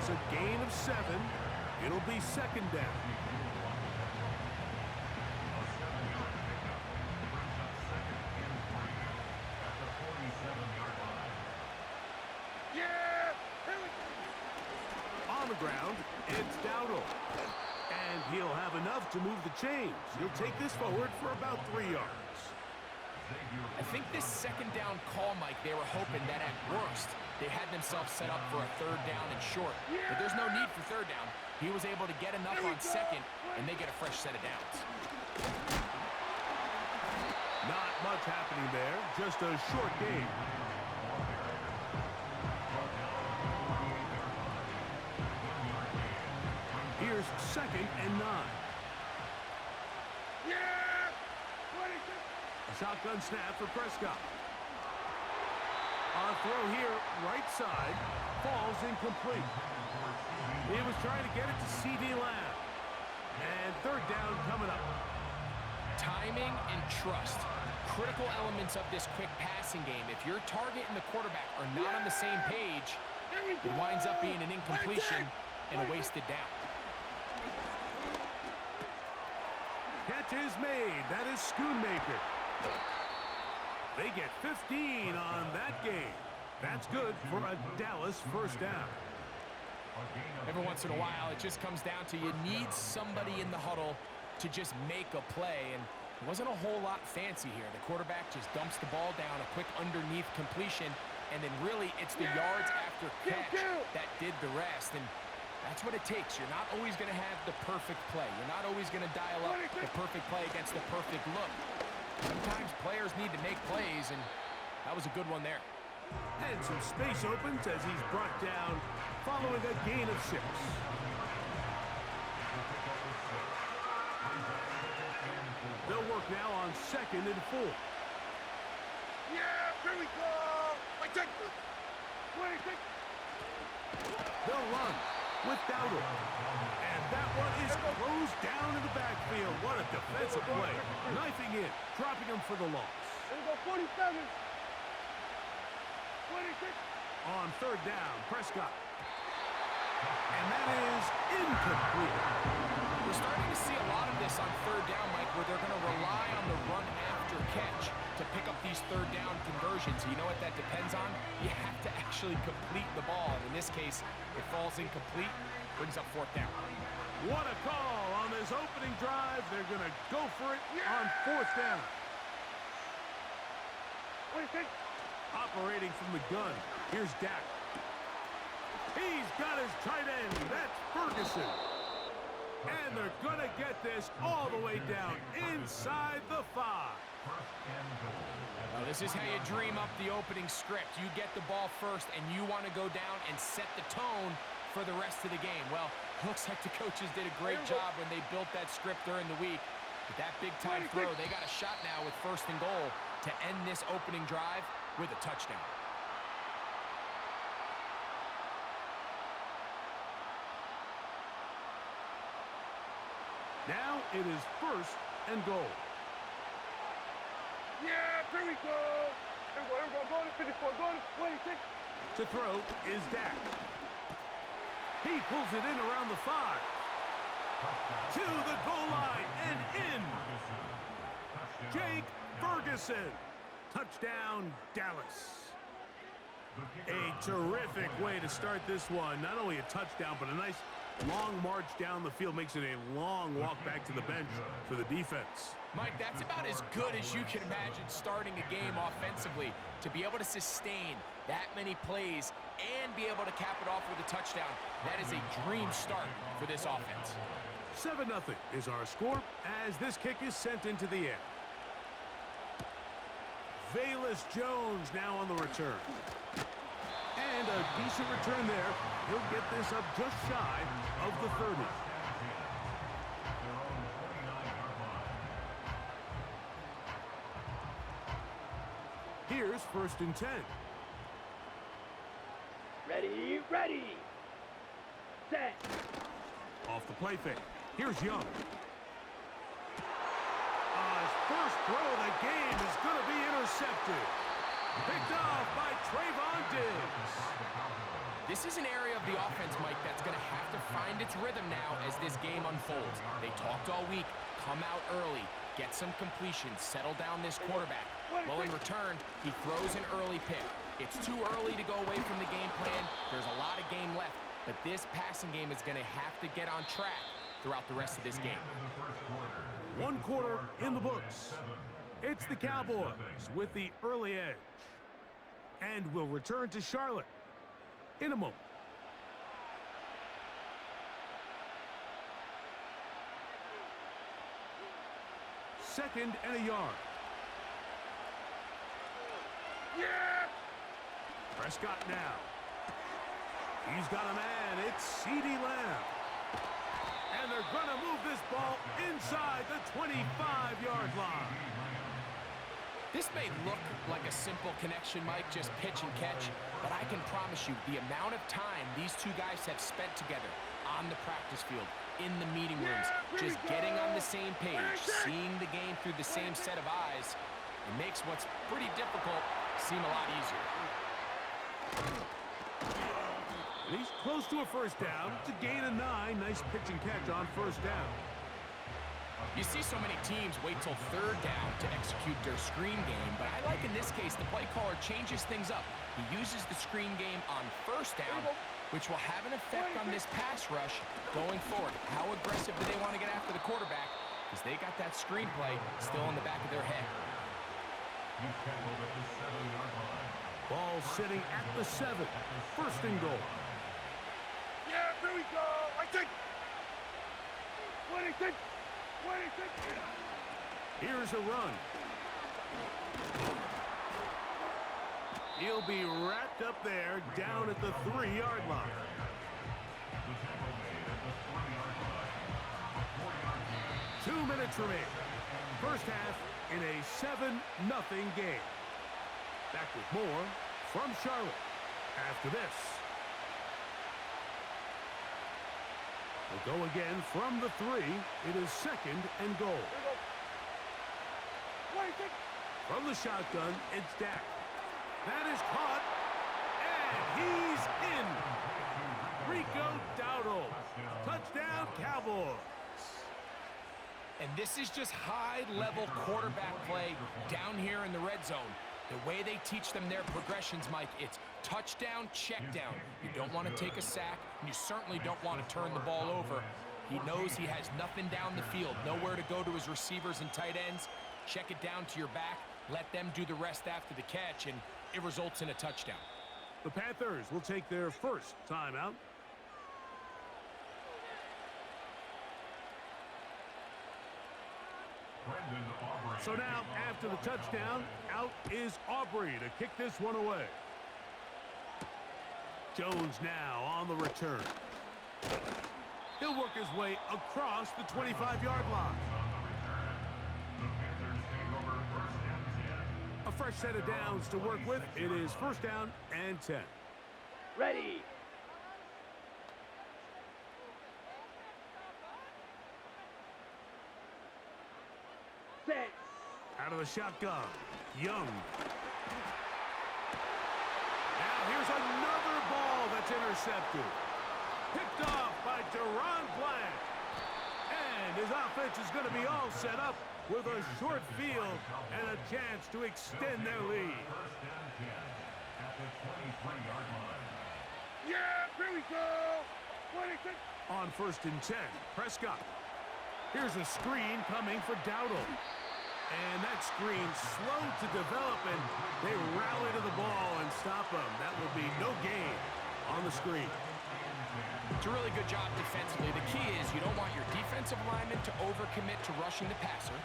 There's a gain of 7. It'll be second down. On the ground, it's Dowdle. And he'll have enough to move the chains. He'll take this forward for about 3 yards. I think this second down call, Mike, they were hoping that at worst they had themselves set up for a third down and short. But there's no need for third down. He was able to get enough on second, and they get a fresh set of downs. Not much happening there, just a short game. Here's second and 9. A shotgun snap for Prescott. On throw here, right side, falls incomplete. He was trying to get it to C.D. Lamb. And third down coming up. Timing and trust. Critical elements of this quick passing game. If your target and the quarterback are not on the same page, it winds up being an incompletion and a wasted down. Catch is made. That is Schoonmaker. They get 15 on that game. That's good for a Dallas first down. Every once in a while, it just comes down to you need somebody in the huddle to just make a play, and it wasn't a whole lot fancy here. The quarterback just dumps the ball down, a quick underneath completion, and then really it's the yards after catch that did the rest, and that's what it takes. You're not always going to have the perfect play. You're not always going to dial up the perfect play against the perfect look. Sometimes players need to make plays, and that was a good one there. And some space opens as he's brought down following a gain of 6. They'll work now on second and 4. Here we go! They'll run with Dowdle. And that one is closed down in the backfield. What a defensive play. Knifing in, dropping him for the loss. There we go, 47. 26. On third down, Prescott. And that is incomplete. We're starting to see a lot of this on third down, Mike, where they're going to rely on the run after catch to pick up these third down conversions. You know what that depends on? You have to actually complete the ball. And in this case, it falls incomplete, brings up fourth down. What a call on this opening drive. They're going to go for it on fourth down. 26. Operating from the gun, here's Dak. He's got his tight end. That's Ferguson. And they're going to get this all the way down inside the 5. Well, this is how you dream up the opening script. You get the ball first, and you want to go down and set the tone for the rest of the game. Well, looks like the coaches did a great job when they built that script during the week. With that big-time throw, they got a shot now with first and goal to end this opening drive with a touchdown. Now it is first and goal. Here we go. Go to 54, go to 26. To throw is Dak. He pulls it in around the 5. To the goal line and in. Jake Ferguson. Touchdown, Dallas. A terrific way to start this one. Not only a touchdown, but a nice long march down the field. Makes it a long walk back to the bench for the defense. Mike, that's about as good as you can imagine starting a game offensively. To be able to sustain that many plays and be able to cap it off with a touchdown, that is a dream start for this offense. 7-0 is our score as this kick is sent into the air. Velus Jones now on the return. And a decent return there. He'll get this up just shy of the 30. Here's first and 10. Ready. Set. Off the play fake. Here's Young. His first throw of the game is going to be intercepted. Picked off by Trayvon Diggs. This is an area of the offense, Mike, that's going to have to find its rhythm now as this game unfolds. They talked all week, come out early, get some completions, settle down this quarterback. Well, in return, he throws an early pick. It's too early to go away from the game plan. There's a lot of game left, but this passing game is going to have to get on track throughout the rest of this game. 1 quarter in the books. It's the Cowboys with the early edge. And we'll return to Charlotte in a moment. Second and a yard. Yeah! Prescott now. He's got a man. It's CeeDee Lamb. And they're going to move this ball inside the 25-yard line. This may look like a simple connection, Mike, just pitch and catch, but I can promise you the amount of time these two guys have spent together on the practice field, in the meeting rooms, just getting on the same page, seeing the game through the same set of eyes, it makes what's pretty difficult seem a lot easier. And he's close to a first down to gain a 9. Nice pitch and catch on first down. You see so many teams wait till third down to execute their screen game, but I like in this case the play caller changes things up. He uses the screen game on first down, which will have an effect on this pass rush going forward. How aggressive do they want to get after the quarterback? Because they got that screen play still in the back of their head. Ball sitting at the 7. First and goal. Yeah, here we go. I think. What do you think? What do you think? Here's a run. He'll be wrapped up there down at the 3-yard line. Two minutes remain. First half in a 7-0 game. Back with more from Charlotte after this. We'll go again from the 3. It is second and goal. What do you think? From the shotgun, it's Dak. That is caught, and he's in. Rico Dowdle. Touchdown, Cowboys. And this is just high-level quarterback play down here in the red zone. The way they teach them their progressions, Mike, it's touchdown, check down. You don't want to take a sack, and you certainly don't want to turn the ball over. He knows he has nothing down the field, nowhere to go to his receivers and tight ends. Check it down to your back, let them do the rest after the catch, and it results in a touchdown. The Panthers will take their first timeout. So now, after the touchdown, out is Aubrey to kick this one away. Jones now on the return. He'll work his way across the 25-yard line. A fresh set of downs to work with. It is first down and 10. Ready. Set. Out of the shotgun, Young. Now here's another ball that's intercepted. Picked off by Deron Bland. And his offense is going to be all set up with a short field and a chance to extend their lead. Yeah, here we go. What do you think? On first and 10, Prescott. Here's a screen coming for Dowdle. And that screen slow to develop, and they rally to the ball and stop him. That will be no gain on the screen. It's a really good job defensively. The key is you don't want your defensive linemen to overcommit to rushing the passer,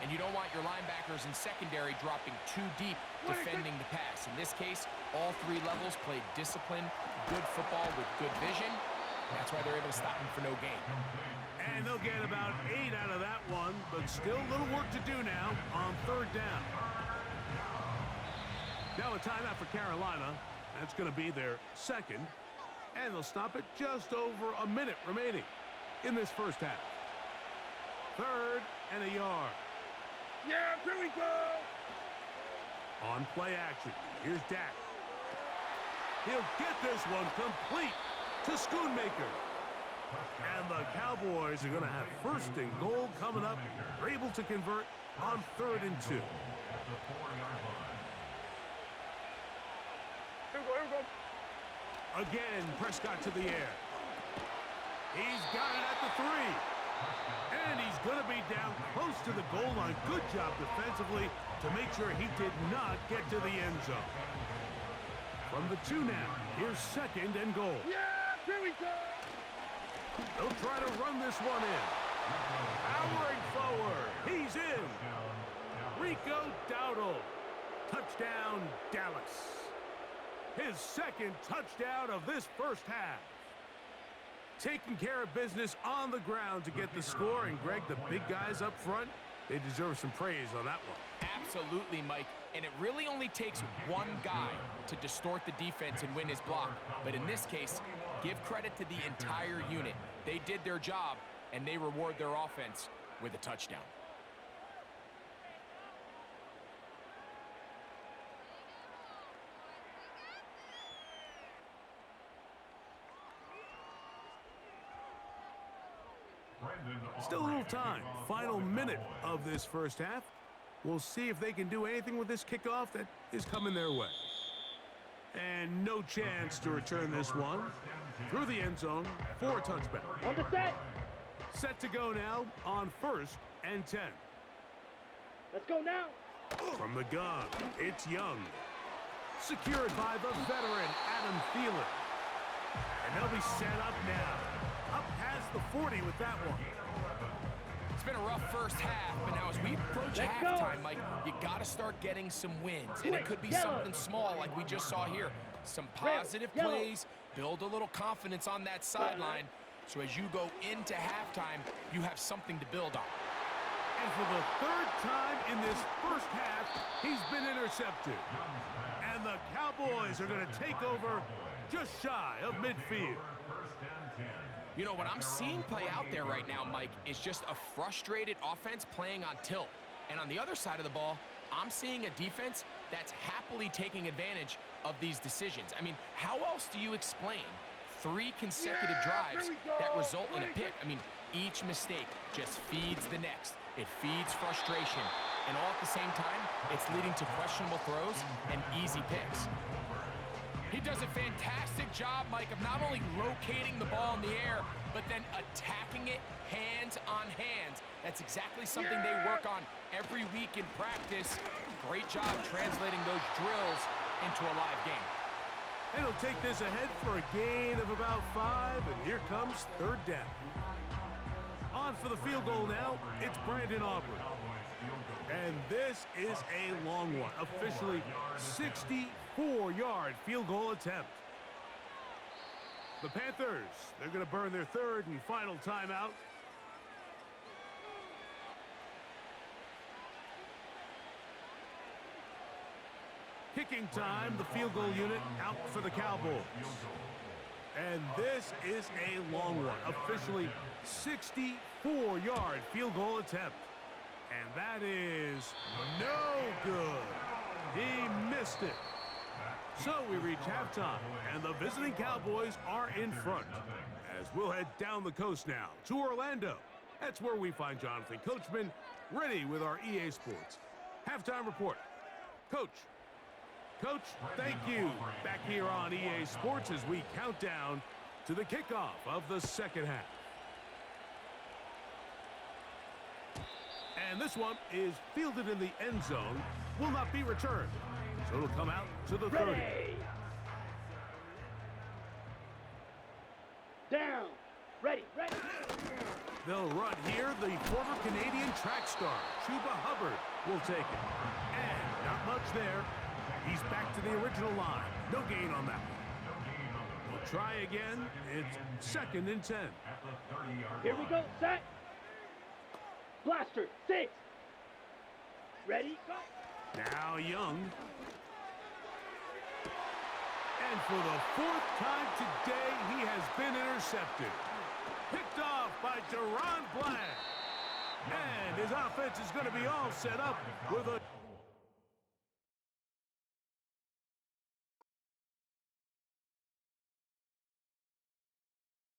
and you don't want your linebackers in secondary dropping too deep defending the pass. In this case, all 3 levels played disciplined, good football with good vision. That's why they're able to stop him for no gain. And they'll get about 8 out of that one, but still a little work to do now on third down. Now a timeout for Carolina. That's going to be their second. And they'll stop it just over a minute remaining in this first half. Third and a yard. Yeah, here we go. On play action, here's Dak. He'll get this one complete to Schoonmaker. And the Cowboys are going to have first and goal coming up. They're able to convert on 3rd and 2. Here we go. Again, Prescott to the air. He's got it at the 3. And he's going to be down close to the goal line. Good job defensively to make sure he did not get to the end zone. From the 2 now, here's 2nd and goal. Yeah, here we go. They'll try to run this one in. Powering forward. He's in. Rico Dowdle. Touchdown, Dallas. His 2nd touchdown of this first half. Taking care of business on the ground to get the score. And, Greg, the big guys up front, they deserve some praise on that one. Absolutely, Mike. And it really only takes one guy to distort the defense and win his block. But in this case, give credit to the entire unit. They did their job, and they reward their offense with a touchdown. Still a little time. Final minute of this first half. We'll see if they can do anything with this kickoff that is coming their way. And no chance to return this one through the end zone for a touchback. On the set. Set to go now on 1st and 10. Let's go now. From the gun, it's Young. Secured by the veteran, Adam Thielen. And they'll be set up now. Up past the 40 with that one. It's been a rough first half, but now as we approach halftime, Mike, you got to start getting some wins. And it could be something small like we just saw here. Some positive plays, build a little confidence on that sideline. So as you go into halftime, you have something to build on. And for the 3rd time in this first half, he's been intercepted. And the Cowboys are going to take over just shy of midfield. You know, what I'm seeing play out there right now, Mike, is just a frustrated offense playing on tilt. And on the other side of the ball, I'm seeing a defense that's happily taking advantage of these decisions. I mean, how else do you explain 3 consecutive drives that result in a pick? I mean, each mistake just feeds the next. It feeds frustration. And all at the same time, it's leading to questionable throws and easy picks. He does a fantastic job, Mike, of not only locating the ball in the air, but then attacking it hands on hands. That's exactly something they work on every week in practice. Great job translating those drills into a live game. And he'll take this ahead for a gain of about 5, and here comes 3rd down. On for the field goal now, it's Brandon Aubrey. And this is a long one, officially 64-yard field goal attempt. The Panthers, they're going to burn their 3rd and final timeout. Kicking time, the field goal unit out for the Cowboys. And this is a long one, officially 64-yard field goal attempt. And that is no good. He missed it. So we reach halftime, and the visiting Cowboys are in front. As we'll head down the coast now to Orlando. That's where we find Jonathan Coachman ready with our EA Sports halftime report. Coach, thank you. Back here on EA Sports as we count down to the kickoff of the second half. And this one is fielded in the end zone, will not be returned. So it'll come out to the 30. Down. Ready. They'll run here. The former Canadian track star, Chuba Hubbard, will take it. And not much there. He's back to the original line. No gain on that one. We'll try again. It's 2nd and 10. Here we go. Set. Blaster. 6. Ready. Go. Now Young. And for the 4th time today, he has been intercepted. Picked off by Deron Bland. And his offense is going to be all set up with a